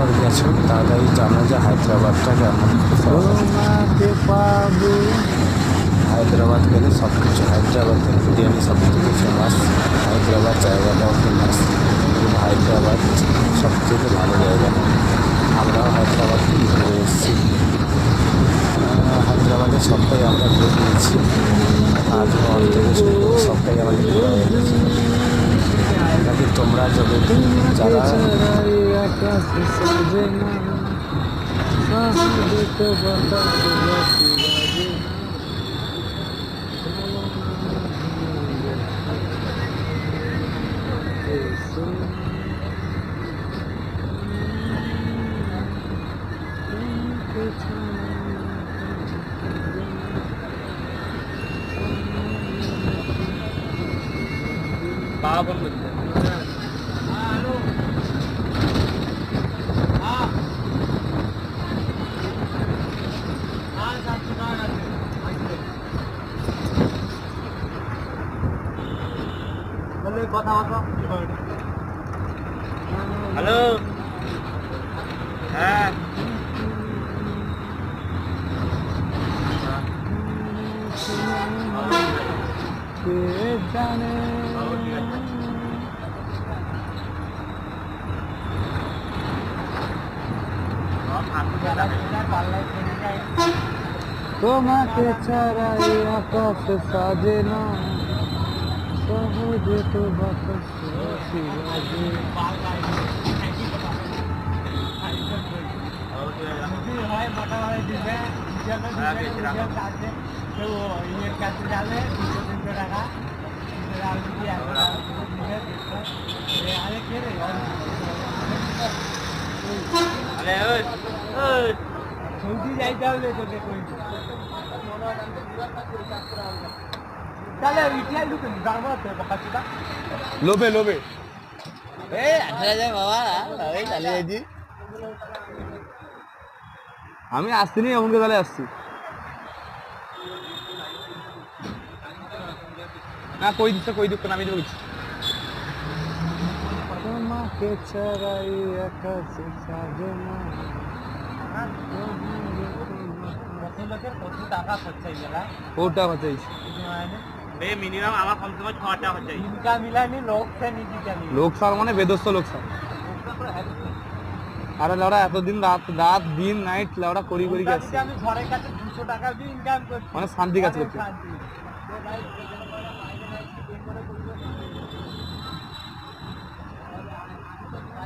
একবার গেছো তাহলেই জানো যে হায়দ্রাবাদটা কেমন। হায়দ্রাবাদ গেলে সব কিছু, হায়দ্রাবাদের বিরিয়ানি সব থেকে ফেমাস, হায়দ্রাবাদ জায়গাটাও ফেমাস এবং হায়দ্রাবাদ সব থেকে ভালো জায়গা। আমরাও হায়দ্রাবাদ ঘুরে এসেছি, হায়দ্রাবাদে সবটাই আমরা ঘুরে নিয়েছি। তাজমহল থেকে শুরু করে সবটাই আমাদের ঘোরা হয়ে গেছে। নাকি তোমরা যদি যারা बाबा पण बघितलं হ্যালো হ্যাঁ জানে তোমাকে ছাড়া এই আকাশ সাজে না, সহজে তো বাতাস বাজে। সৌদি যাইতে হবে তোকে কই তাহলে ইটিয়া লুকেন দামাতে বাকাচুদা লোভে লোভে এই আচ্ছা যায় বাবা এই চালিয়ে যাইছি আমি আসছিনি, এমনকি তাহলে আসছি না। কই দিচ্ছে আমি দেবো কিছু। তোমাকে ছাড়াই আকাশ সাজে না, কত টাকা খরচাই গেলা ওটা খরচাইছি মিনিমাম আমার কমসে কম 6 টাকা খরচাই ইনকাম মিলানি লোকসান নিজি লোকসান মানে বেদস্ত লোকসান। আরে লড়া এতদিন রাত দিন নাইট লড়া করি গেছে, আমি ঘরের কাছে 200 টাকা দিয়ে ইনকাম করছি মানে শান্তি কাজ করছি।